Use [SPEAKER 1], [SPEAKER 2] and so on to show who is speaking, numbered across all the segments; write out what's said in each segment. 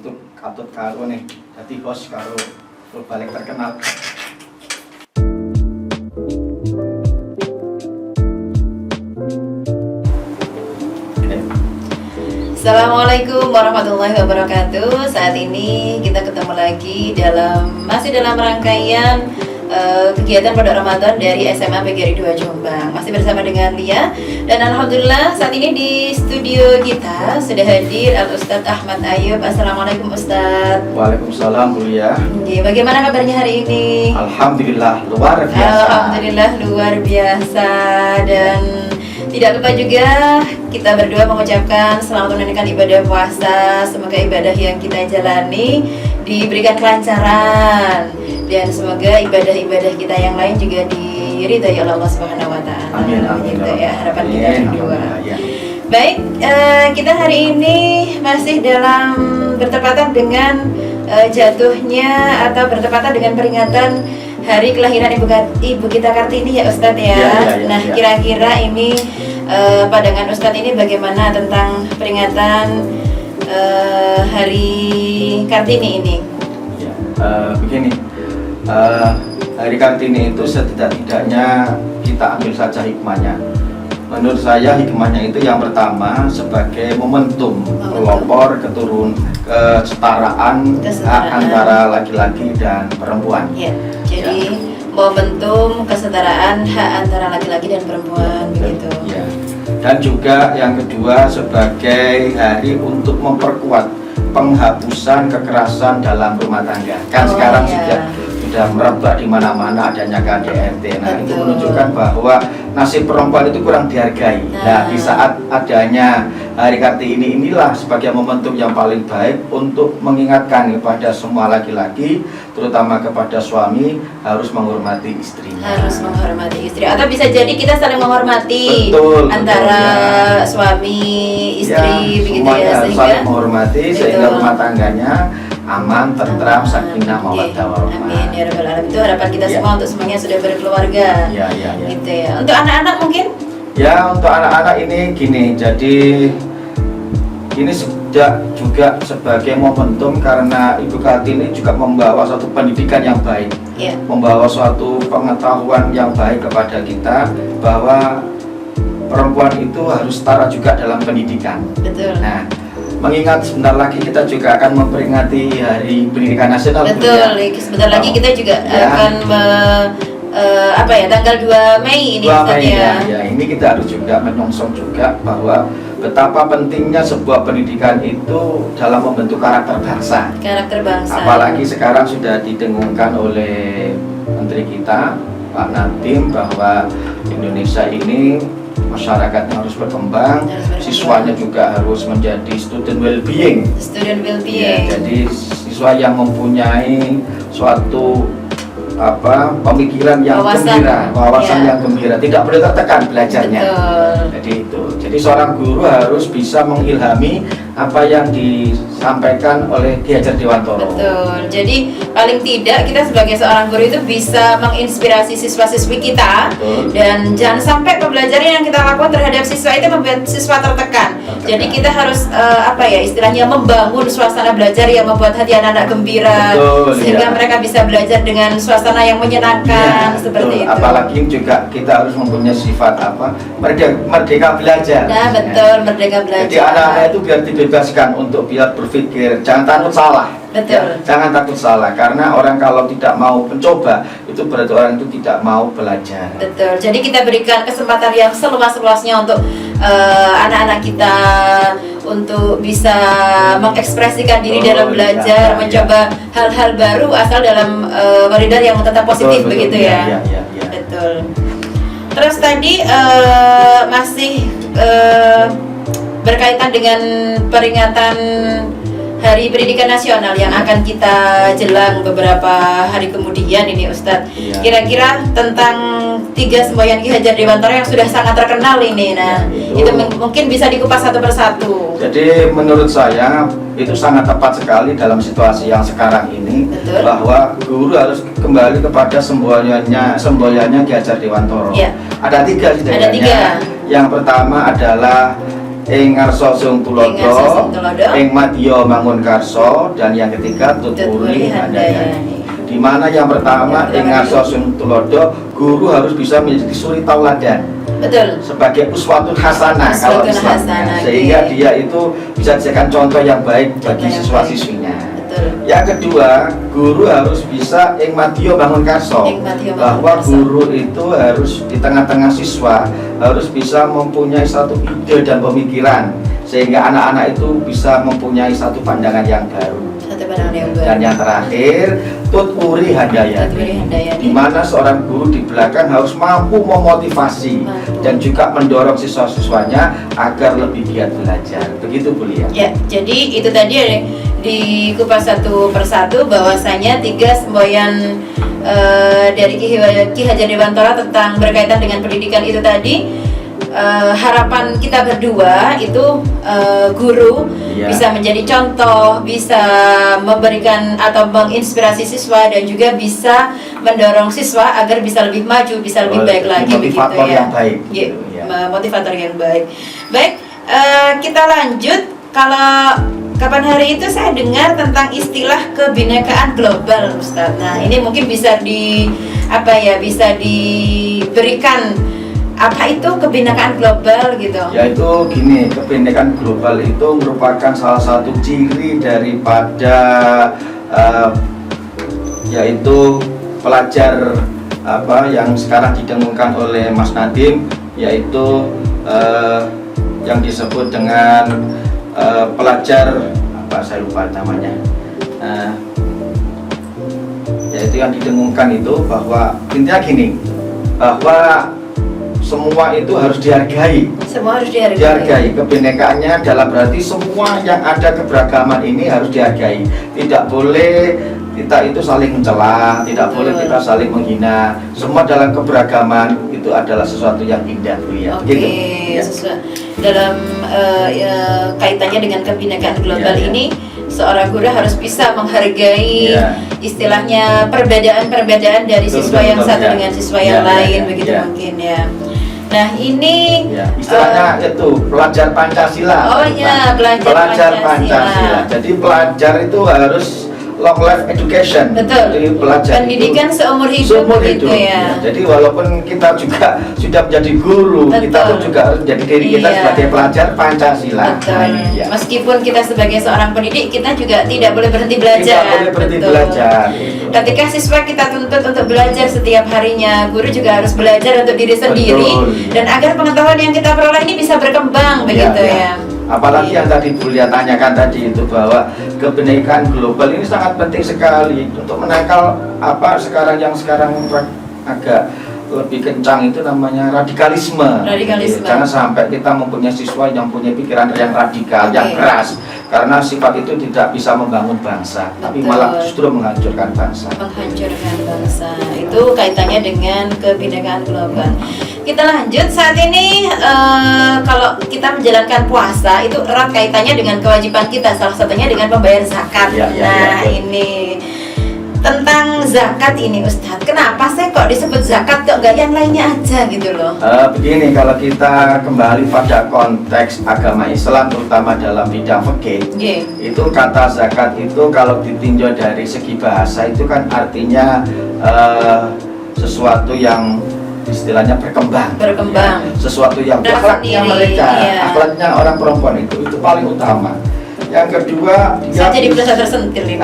[SPEAKER 1] YouTube katut karo nih jadi host karo balik terkenal.
[SPEAKER 2] Assalamualaikum warahmatullahi wabarakatuh. Saat ini kita ketemu lagi masih dalam rangkaian kegiatan Pondok Ramadan dari SMA PGRI 2 Jombang. Masih bersama dengan Lia. Dan alhamdulillah saat ini di studio kita sudah hadir Al-Ustadz Ahmad Ayub. Assalamualaikum Ustadz.
[SPEAKER 1] Waalaikumsalam Bu Lia.
[SPEAKER 2] Bagaimana kabarnya hari ini?
[SPEAKER 1] Alhamdulillah luar biasa.
[SPEAKER 2] Alhamdulillah luar biasa. Dan tidak lupa juga kita berdua mengucapkan selamat menunaikan ibadah puasa. Semoga ibadah yang kita jalani diberikan kelancaran dan semoga ibadah-ibadah kita yang lain juga diridhai oleh Allah Subhanahu wa taala.
[SPEAKER 1] Amin amin.
[SPEAKER 2] Gitu ya, harapan kita berdua.
[SPEAKER 1] Ya.
[SPEAKER 2] Baik, kita hari ini masih bertepatan dengan jatuhnya atau bertepatan dengan peringatan hari kelahiran Ibu kita Kartini ya Ustadz ya. Nah, kira-kira ini pandangan Ustadz ini bagaimana tentang peringatan hari Kartini ini?
[SPEAKER 1] Ya, begini, hari Kartini itu setidak-tidaknya kita ambil saja hikmahnya. Menurut saya hikmahnya itu yang pertama sebagai momentum pelopor kesetaraan antara laki-laki dan perempuan.
[SPEAKER 2] Ya, jadi momentum kesetaraan hak antara laki-laki dan perempuan begitu.
[SPEAKER 1] Ya. Dan juga yang kedua sebagai hari untuk memperkuat penghapusan kekerasan dalam rumah tangga. Kan sekarang sudah merebak di mana-mana adanya KDRT. Nah, itu menunjukkan bahwa nasib perempuan itu kurang dihargai. Nah, di saat adanya hari Kartini inilah sebagai momentum yang paling baik untuk mengingatkan kepada semua laki-laki, terutama kepada suami, harus menghormati istrinya.
[SPEAKER 2] Harus menghormati istri, atau bisa jadi kita saling menghormati antara suami istri, begitu ya,
[SPEAKER 1] sehingga saling menghormati sehingga rumah tangganya aman, tentram, sakinah, mawaddah warahmah.
[SPEAKER 2] Amin ya rabbal alamin. Itu harapan kita semua untuk semuanya sudah berkeluarga.
[SPEAKER 1] Ya.
[SPEAKER 2] Gitu ya. Untuk anak-anak mungkin?
[SPEAKER 1] Ya, untuk anak-anak ini gini. Jadi ini juga sebagai momentum karena Ibu Kartini juga membawa suatu pendidikan yang baik, membawa suatu pengetahuan yang baik kepada kita bahwa perempuan itu harus setara juga dalam pendidikan.
[SPEAKER 2] Betul.
[SPEAKER 1] Nah, mengingat sebentar lagi kita juga akan memperingati Hari Pendidikan Nasional.
[SPEAKER 2] Betul, sebentar lagi kita juga akan tanggal 2 Mei ini.
[SPEAKER 1] 2 Mei ya. Ini kita harus juga menyongsong juga bahwa betapa pentingnya sebuah pendidikan itu dalam membentuk karakter bangsa.
[SPEAKER 2] Karakter bangsa.
[SPEAKER 1] Apalagi sekarang sudah didengungkan oleh Menteri kita, Pak Nadiem, bahwa Indonesia ini masyarakatnya harus berkembang, siswanya juga harus menjadi student well-being. Ya, jadi siswa yang mempunyai suatu pemikiran yang gembira, wawasan yang gembira, tidak boleh tertekan belajarnya. Jadi seorang guru harus bisa mengilhami apa yang disampaikan oleh Ki Hajar Dewantoro.
[SPEAKER 2] Betul. Jadi paling tidak kita sebagai seorang guru itu bisa menginspirasi siswa-siswi kita. Dan jangan sampai pembelajaran yang kita lakukan terhadap siswa itu membuat siswa tertekan. Jadi kita harus istilahnya membangun suasana belajar yang membuat hati anak-anak gembira. Sehingga mereka bisa belajar dengan suasana yang menyenangkan seperti itu.
[SPEAKER 1] Apalagi juga kita harus mempunyai sifat merdeka belajar.
[SPEAKER 2] Nah, betul, merdeka belajar.
[SPEAKER 1] Jadi anak-anak itu biar dibebaskan untuk biar berpikir, jangan takut salah.
[SPEAKER 2] Betul.
[SPEAKER 1] Jangan takut salah, karena orang kalau tidak mau mencoba itu berarti orang itu tidak mau belajar.
[SPEAKER 2] Betul. Jadi kita berikan kesempatan yang seluas-luasnya untuk anak-anak kita untuk bisa mengekspresikan diri dalam belajar, mencoba hal-hal baru asal dalam koridor yang tetap positif, begitu ya. Betul. Terus tadi masih berkaitan dengan peringatan Hari Pendidikan Nasional yang akan kita jelang beberapa hari kemudian ini Ustadz. Kira-kira tentang 3 semboyan Ki Hajar Dewantoro yang sudah sangat terkenal ini. Nah, itu mungkin bisa dikupas satu persatu.
[SPEAKER 1] Jadi menurut saya itu sangat tepat sekali dalam situasi yang sekarang ini.
[SPEAKER 2] Betul.
[SPEAKER 1] Bahwa guru harus kembali kepada semboyannya Ki Hajar Dewantoro. Ada 3 setidaknya. Yang pertama adalah ing ngarsa sing
[SPEAKER 2] Ing ngarsa sing tulodo,
[SPEAKER 1] ing madya mangun karsa, dan yang ketiga tuturi handayani. Di mana yang pertama ing ngarsa sing tulodo, guru harus bisa menjadi suri tauladan.
[SPEAKER 2] Betul.
[SPEAKER 1] Sebagai uswatun hasanah kalau
[SPEAKER 2] Uswatun
[SPEAKER 1] Islamnya,
[SPEAKER 2] hasanah,
[SPEAKER 1] sehingga
[SPEAKER 2] iya.
[SPEAKER 1] dia itu bisa dijadikan contoh yang baik bagi
[SPEAKER 2] yang
[SPEAKER 1] siswa-siswinya.
[SPEAKER 2] Betul.
[SPEAKER 1] Yang kedua, guru harus bisa ing madya bangun karso,
[SPEAKER 2] Ing madya bangun
[SPEAKER 1] bahwa
[SPEAKER 2] karso.
[SPEAKER 1] guru itu harus di tengah-tengah siswa harus bisa mempunyai satu ide dan pemikiran, sehingga anak-anak itu bisa mempunyai satu pandangan yang baru.
[SPEAKER 2] Satu pandangan yang baru.
[SPEAKER 1] Dan yang terakhir, tuturi handayani,
[SPEAKER 2] Tuturi handayani.
[SPEAKER 1] di mana seorang guru di belakang harus mampu memotivasi
[SPEAKER 2] Mampu.
[SPEAKER 1] dan juga mendorong siswa-siswanya agar lebih giat belajar. Begitu Bu Lia.
[SPEAKER 2] Ya, jadi itu tadi di kupas satu persatu bahwasanya 3 semboyan dari Ki Hajar Dewantara tentang berkaitan dengan pendidikan itu tadi. Harapan kita berdua itu guru
[SPEAKER 1] Iya.
[SPEAKER 2] bisa menjadi contoh, bisa memberikan atau menginspirasi siswa dan juga bisa mendorong siswa agar bisa lebih maju, bisa lebih baik lagi begitu
[SPEAKER 1] Motivator
[SPEAKER 2] ya.
[SPEAKER 1] yang baik.
[SPEAKER 2] Iya,
[SPEAKER 1] Ya.
[SPEAKER 2] motivator yang baik. Baik, kita lanjut. Kalau kapan hari itu saya dengar tentang istilah kebinekaan global, Ustadz. Nah, ini mungkin bisa bisa diberikan apa itu kebinekaan global gitu.
[SPEAKER 1] Yaitu gini, kebinekaan global itu merupakan salah satu ciri daripada yaitu pelajar yang sekarang didengungkan oleh Mas Nadiem, yaitu yang disebut dengan pelajar saya lupa namanya, yaitu yang didengungkan itu bahwa intinya gini, bahwa semua itu harus dihargai.
[SPEAKER 2] Semua harus dihargai.
[SPEAKER 1] Dihargai kebinekaannya dalam berarti semua yang ada keberagaman ini harus dihargai. Tidak boleh kita itu saling mencela, tidak boleh kita saling menghina. Semua dalam keberagaman itu adalah sesuatu yang indah, Bu ya.
[SPEAKER 2] Oke,
[SPEAKER 1] Gitu. Ya.
[SPEAKER 2] dalam kaitannya dengan kebinekaan global
[SPEAKER 1] Ya, ya.
[SPEAKER 2] ini, seorang guru harus bisa menghargai
[SPEAKER 1] Ya.
[SPEAKER 2] istilahnya perbedaan-perbedaan dari
[SPEAKER 1] Betul,
[SPEAKER 2] siswa
[SPEAKER 1] betul,
[SPEAKER 2] yang
[SPEAKER 1] betul,
[SPEAKER 2] satu
[SPEAKER 1] ya.
[SPEAKER 2] dengan siswa
[SPEAKER 1] Ya,
[SPEAKER 2] yang
[SPEAKER 1] ya,
[SPEAKER 2] lain,
[SPEAKER 1] ya,
[SPEAKER 2] begitu
[SPEAKER 1] ya.
[SPEAKER 2] mungkin ya. Nah ini
[SPEAKER 1] Ya, istilahnya itu pelajar Pancasila.
[SPEAKER 2] Oh iya, belajar Pancasila.
[SPEAKER 1] Jadi pelajar itu harus long life education.
[SPEAKER 2] Betul.
[SPEAKER 1] Jadi pelajar
[SPEAKER 2] Pendidikan
[SPEAKER 1] itu
[SPEAKER 2] seumur hidup
[SPEAKER 1] seumur
[SPEAKER 2] begitu
[SPEAKER 1] hidup.
[SPEAKER 2] ya.
[SPEAKER 1] Jadi walaupun kita juga sudah menjadi guru, kita
[SPEAKER 2] Betul.
[SPEAKER 1] pun juga harus menjadi diri kita
[SPEAKER 2] Iya.
[SPEAKER 1] sebagai pelajar Pancasila.
[SPEAKER 2] Betul.
[SPEAKER 1] Iya.
[SPEAKER 2] Meskipun kita sebagai seorang pendidik, kita juga tidak boleh berhenti belajar.
[SPEAKER 1] Tidak boleh berhenti
[SPEAKER 2] Betul.
[SPEAKER 1] belajar. Gitu.
[SPEAKER 2] Ketika siswa kita tuntut untuk belajar setiap harinya, guru juga harus belajar untuk diri sendiri.
[SPEAKER 1] Betul.
[SPEAKER 2] Dan agar pengetahuan yang kita peroleh ini bisa berkembang, begitu ya.
[SPEAKER 1] Apalagi yang tadi Bu Lia tanyakan tadi itu bahwa kebinekaan global ini sangat penting sekali untuk menangkal sekarang agak lebih kencang itu namanya radikalisme.
[SPEAKER 2] Radikalisme.
[SPEAKER 1] Jangan sampai kita mempunyai siswa yang punya pikiran yang radikal, yang
[SPEAKER 2] Oke.
[SPEAKER 1] keras, karena sifat itu tidak bisa membangun bangsa, tapi
[SPEAKER 2] Betul.
[SPEAKER 1] malah justru menghancurkan bangsa.
[SPEAKER 2] Menghancurkan bangsa. Itu kaitannya dengan kebinekaan global. Kita lanjut, saat ini kalau kita menjalankan puasa itu erat kaitannya dengan kewajiban kita, salah satunya dengan membayar zakat.
[SPEAKER 1] Ya, ya,
[SPEAKER 2] Nah
[SPEAKER 1] ya.
[SPEAKER 2] ini tentang zakat ini Ustadz, kenapa sih kok disebut zakat kok gak yang lainnya aja gitu loh?
[SPEAKER 1] Begini, kalau kita kembali pada konteks agama Islam terutama dalam bidang fikih,
[SPEAKER 2] Iya.
[SPEAKER 1] itu kata zakat itu kalau ditinjau dari segi bahasa itu kan artinya sesuatu yang istilahnya berkembang,
[SPEAKER 2] Berkembang.
[SPEAKER 1] ya. Sesuatu yang
[SPEAKER 2] Dan
[SPEAKER 1] akhlaknya
[SPEAKER 2] sendiri,
[SPEAKER 1] mereka,
[SPEAKER 2] iya.
[SPEAKER 1] akhlaknya orang perempuan itu paling utama. Yang kedua,
[SPEAKER 2] Saya jadi berasa tersentil ini.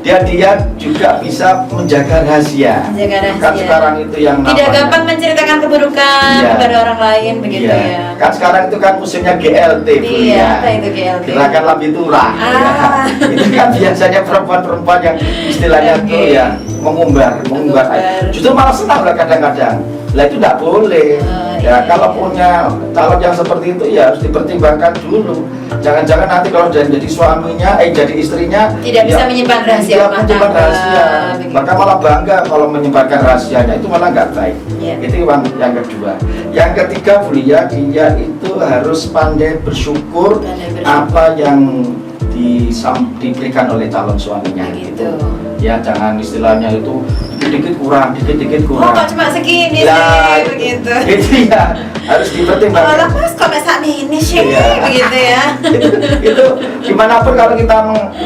[SPEAKER 1] dia juga bisa menjaga rahasia.
[SPEAKER 2] Menjaga rahasia.
[SPEAKER 1] Kan sekarang itu yang
[SPEAKER 2] Tidak
[SPEAKER 1] namanya-
[SPEAKER 2] gampang menceritakan keburukan
[SPEAKER 1] Iya.
[SPEAKER 2] kepada orang lain begitu
[SPEAKER 1] Iya.
[SPEAKER 2] ya.
[SPEAKER 1] Kan sekarang itu kan musimnya GLT, Bu
[SPEAKER 2] Iya,
[SPEAKER 1] ya.
[SPEAKER 2] apa itu GLT?
[SPEAKER 1] Gerakan Labitura.
[SPEAKER 2] Ah.
[SPEAKER 1] Itu kan biasanya perempuan-perempuan yang istilahnya
[SPEAKER 2] Oke.
[SPEAKER 1] tuh ya mengumbar.
[SPEAKER 2] Mengumbar.
[SPEAKER 1] Justru malah senang lah kadang-kadang. Lah itu tidak boleh.
[SPEAKER 2] Oh,
[SPEAKER 1] Ya
[SPEAKER 2] iya.
[SPEAKER 1] kalau punya calon yang seperti itu ya harus dipertimbangkan dulu. Jangan-jangan nanti kalau jadi suaminya, jadi istrinya
[SPEAKER 2] Tidak bisa menyimpan rahasia
[SPEAKER 1] tidak
[SPEAKER 2] rumah
[SPEAKER 1] menyimpan
[SPEAKER 2] tangga,
[SPEAKER 1] rahasia.
[SPEAKER 2] begitu.
[SPEAKER 1] Maka malah bangga kalau menyebarkan rahasianya, itu malah nggak baik.
[SPEAKER 2] Iya.
[SPEAKER 1] Itu yang kedua. Yang ketiga, Bu Lia, dia itu harus pandai bersyukur,
[SPEAKER 2] Pandai bersyukur.
[SPEAKER 1] apa yang diberikan oleh calon suaminya
[SPEAKER 2] Begitu.
[SPEAKER 1] gitu. Ya jangan istilahnya itu dikit-dikit kurang, dikit-dikit
[SPEAKER 2] Oh,
[SPEAKER 1] kurang.
[SPEAKER 2] kok cuma segini
[SPEAKER 1] Ya,
[SPEAKER 2] sih,
[SPEAKER 1] itu-
[SPEAKER 2] begitu.
[SPEAKER 1] Itu ya harus
[SPEAKER 2] Kalau
[SPEAKER 1] dipertimbangkan.
[SPEAKER 2] lepas kok mesak ini sih,
[SPEAKER 1] Iya.
[SPEAKER 2] begitu ya.
[SPEAKER 1] Itu dimanapun kalau kita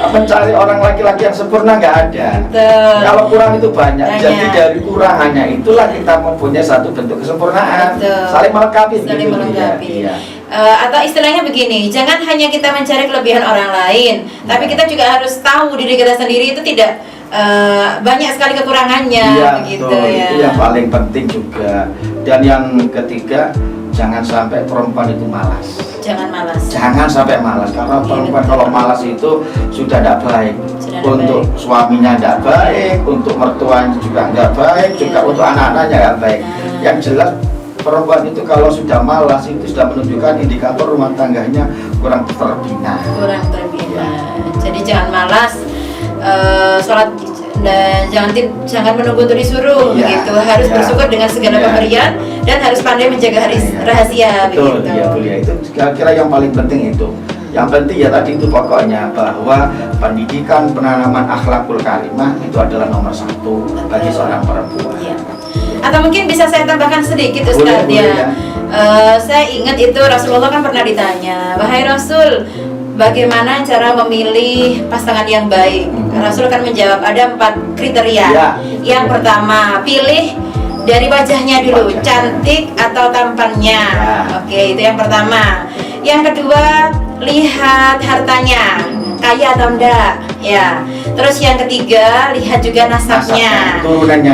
[SPEAKER 1] mencari orang laki-laki yang sempurna nggak ada.
[SPEAKER 2] Betul.
[SPEAKER 1] Kalau kurang itu banyak.
[SPEAKER 2] Banyak.
[SPEAKER 1] Jadi dari kurangannya itulah kita mempunyai satu bentuk kesempurnaan.
[SPEAKER 2] Betul.
[SPEAKER 1] Saling melengkapi.
[SPEAKER 2] Saling
[SPEAKER 1] gitu,
[SPEAKER 2] melengkapi.
[SPEAKER 1] Iya.
[SPEAKER 2] Atau istilahnya begini, jangan hanya kita mencari kelebihan orang lain, tapi kita juga harus tahu diri kita sendiri itu tidak banyak sekali kekurangannya,
[SPEAKER 1] Iya,
[SPEAKER 2] begitu
[SPEAKER 1] betul.
[SPEAKER 2] ya.
[SPEAKER 1] Itu yang paling penting juga. Dan yang ketiga, jangan sampai perempuan itu malas.
[SPEAKER 2] Jangan malas.
[SPEAKER 1] Jangan sampai malas, karena
[SPEAKER 2] Iya,
[SPEAKER 1] perempuan
[SPEAKER 2] betul.
[SPEAKER 1] kalau malas itu sudah tidak baik.
[SPEAKER 2] Sudah tidak
[SPEAKER 1] Untuk
[SPEAKER 2] baik.
[SPEAKER 1] suaminya tidak baik, untuk mertuanya juga nggak baik,
[SPEAKER 2] Iya.
[SPEAKER 1] juga untuk anak-anaknya nggak baik.
[SPEAKER 2] Nah.
[SPEAKER 1] Yang jelas perempuan itu kalau sudah malas itu sudah menunjukkan indikator rumah tangganya kurang terbina.
[SPEAKER 2] Kurang terbina.
[SPEAKER 1] Iya.
[SPEAKER 2] Jadi jangan malas sholat dan jangan menunggu untuk disuruh,
[SPEAKER 1] Iya,
[SPEAKER 2] gitu. Harus
[SPEAKER 1] iya.
[SPEAKER 2] bersyukur dengan segala
[SPEAKER 1] Iya.
[SPEAKER 2] pemberian dan harus pandai menjaga
[SPEAKER 1] Iya.
[SPEAKER 2] rahasia,
[SPEAKER 1] Betul,
[SPEAKER 2] begitu.
[SPEAKER 1] iya Bu Lia. Itu kira-kira yang paling penting itu. Yang penting ya tadi itu pokoknya bahwa pendidikan penanaman akhlakul karimah itu adalah nomor satu bagi seorang perempuan.
[SPEAKER 2] Iya. Atau mungkin bisa saya tambahkan sedikit
[SPEAKER 1] Boleh,
[SPEAKER 2] Ustadz
[SPEAKER 1] boleh,
[SPEAKER 2] ya. Saya ingat itu Rasulullah kan pernah ditanya, wahai Rasul, bagaimana cara memilih pasangan yang baik? Rasul kan menjawab ada 4 kriteria.
[SPEAKER 1] Ya.
[SPEAKER 2] Yang pertama, pilih dari wajahnya dulu,
[SPEAKER 1] Wajah.
[SPEAKER 2] cantik atau tampannya.
[SPEAKER 1] Ya.
[SPEAKER 2] Oke, itu yang pertama. Yang kedua, lihat hartanya, kaya atau enggak, ya. Terus yang ketiga, lihat juga nasabnya,
[SPEAKER 1] Nasabnya, keturunannya.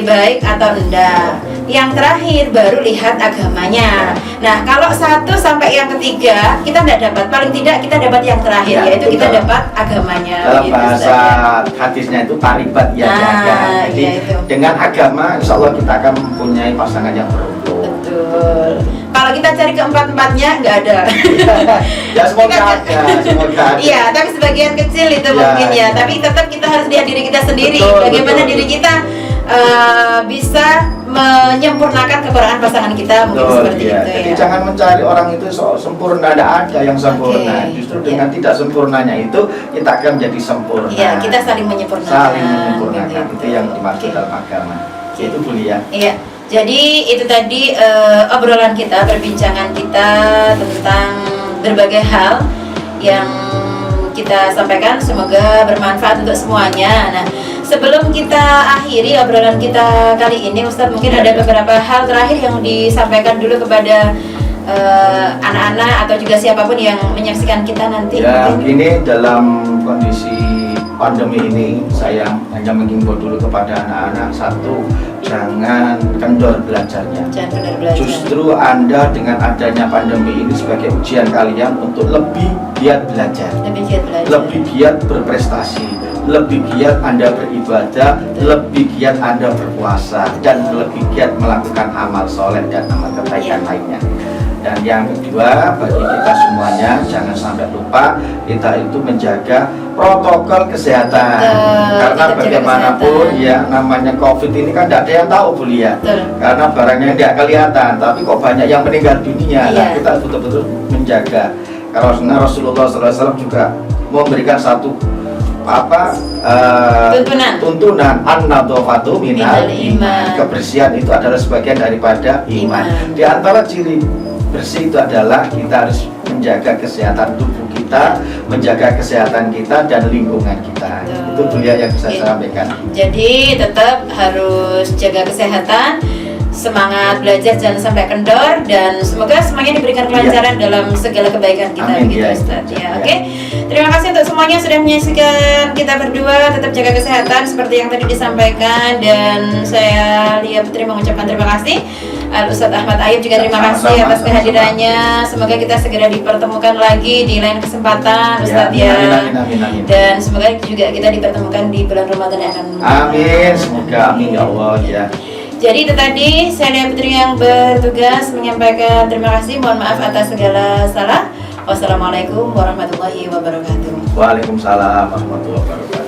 [SPEAKER 2] baik atau enggak. Yang terakhir baru lihat agamanya. Nah, kalau 1 sampai yang ketiga kita tidak dapat, paling tidak kita dapat yang terakhir,
[SPEAKER 1] Ya,
[SPEAKER 2] yaitu kita
[SPEAKER 1] betul.
[SPEAKER 2] dapat agamanya.
[SPEAKER 1] Dalam
[SPEAKER 2] Gitu,
[SPEAKER 1] bahasa
[SPEAKER 2] Ustaz, ya.
[SPEAKER 1] hadisnya itu taribat ya
[SPEAKER 2] Nah,
[SPEAKER 1] jaga. Jadi
[SPEAKER 2] iya itu.
[SPEAKER 1] dengan agama insya Allah kita akan mempunyai pasangan yang beruntung.
[SPEAKER 2] Betul. Kalau kita cari keempat-empatnya nggak ada.
[SPEAKER 1] Ya semoga
[SPEAKER 2] Kita-
[SPEAKER 1] ada, semoga ada.
[SPEAKER 2] Iya, tapi sebagian kecil itu
[SPEAKER 1] Ya,
[SPEAKER 2] mungkin ya.
[SPEAKER 1] ya.
[SPEAKER 2] Tapi tetap kita harus lihat diri kita sendiri.
[SPEAKER 1] Betul,
[SPEAKER 2] Bagaimana
[SPEAKER 1] betul.
[SPEAKER 2] diri kita bisa menyempurnakan kekurangan pasangan kita, mungkin
[SPEAKER 1] Betul,
[SPEAKER 2] seperti
[SPEAKER 1] iya.
[SPEAKER 2] itu
[SPEAKER 1] Jadi
[SPEAKER 2] ya.
[SPEAKER 1] jangan mencari orang itu sempurna, tidak ada yang sempurna.
[SPEAKER 2] Oke,
[SPEAKER 1] Justru
[SPEAKER 2] iya.
[SPEAKER 1] dengan tidak sempurnanya itu kita akan menjadi sempurna.
[SPEAKER 2] Iya, kita saling menyempurnakan.
[SPEAKER 1] Saling menyempurnakan,
[SPEAKER 2] gitu.
[SPEAKER 1] itu yang dimaksud
[SPEAKER 2] Oke.
[SPEAKER 1] dalam agama. Itu Bu Lia.
[SPEAKER 2] Iya. Jadi itu tadi obrolan kita, perbincangan kita tentang berbagai hal yang kita sampaikan, semoga bermanfaat untuk semuanya. Nah, sebelum kita akhiri obrolan kita kali ini, Ustadz, mungkin ada beberapa hal terakhir yang disampaikan dulu kepada anak-anak atau juga siapapun yang menyaksikan kita nanti.
[SPEAKER 1] Ya,
[SPEAKER 2] Mungkin.
[SPEAKER 1] gini dalam kondisi pandemi ini saya hanya menghimbau dulu kepada anak-anak, satu, jangan kendor belajarnya.
[SPEAKER 2] Jangan benar belajar.
[SPEAKER 1] Justru Anda dengan adanya pandemi ini sebagai ujian kalian untuk lebih giat belajar,
[SPEAKER 2] Lebih giat belajar.
[SPEAKER 1] lebih giat berprestasi, lebih giat Anda beribadah, lebih giat Anda berpuasa, dan lebih giat melakukan amal soleh dan amal kebaikan
[SPEAKER 2] Iya.
[SPEAKER 1] lainnya. Dan yang kedua, bagi kita semuanya jangan sampai lupa kita itu menjaga protokol kesehatan.
[SPEAKER 2] Betul,
[SPEAKER 1] Karena
[SPEAKER 2] tetap jaga
[SPEAKER 1] bagaimanapun
[SPEAKER 2] kesehatan.
[SPEAKER 1] ya namanya COVID ini kan tidak ada yang tahu Bu Lia.
[SPEAKER 2] Betul.
[SPEAKER 1] Karena barangnya tidak kelihatan, tapi kok banyak yang meninggal dunia. Nah,
[SPEAKER 2] Iya.
[SPEAKER 1] kita betul-betul menjaga. Karena Rasulullah SAW juga memberikan satu tuntunan an-nadhafatu minal
[SPEAKER 2] Minal
[SPEAKER 1] iman.
[SPEAKER 2] iman.
[SPEAKER 1] Kebersihan itu adalah sebagian daripada iman.
[SPEAKER 2] Iman.
[SPEAKER 1] Di antara ciri bersih itu adalah kita harus menjaga kesehatan tubuh kita, menjaga kesehatan kita dan lingkungan kita.
[SPEAKER 2] Betul.
[SPEAKER 1] Itu Bu Lia yang bisa
[SPEAKER 2] Iya.
[SPEAKER 1] saya sampaikan.
[SPEAKER 2] Jadi tetap harus jaga kesehatan, semangat belajar, jangan sampai kendor, dan semoga semuanya diberikan kelancaran dalam segala kebaikan kita.
[SPEAKER 1] Amin,
[SPEAKER 2] Begitu
[SPEAKER 1] ya.
[SPEAKER 2] Ustaz ya.
[SPEAKER 1] Ya.
[SPEAKER 2] Oke. Terima kasih untuk semuanya sudah menyaksikan kita berdua. Tetap jaga kesehatan seperti yang tadi disampaikan, dan saya Lia Putri mengucapkan terima kasih. Ustadz Ahmad Ayub juga terima kasih
[SPEAKER 1] Sama-sama,
[SPEAKER 2] atas kehadirannya. Semoga kita segera dipertemukan lagi di lain kesempatan, Ustadz ya.
[SPEAKER 1] Amin.
[SPEAKER 2] Dan semoga juga kita dipertemukan di bulan Ramadan yang akan
[SPEAKER 1] Amin, semoga amin ya Allah ya.
[SPEAKER 2] Jadi itu tadi saya Lia Putri yang bertugas menyampaikan terima kasih. Mohon maaf atas segala salah. Wassalamualaikum warahmatullahi wabarakatuh.
[SPEAKER 1] Waalaikumsalam warahmatullahi wabarakatuh.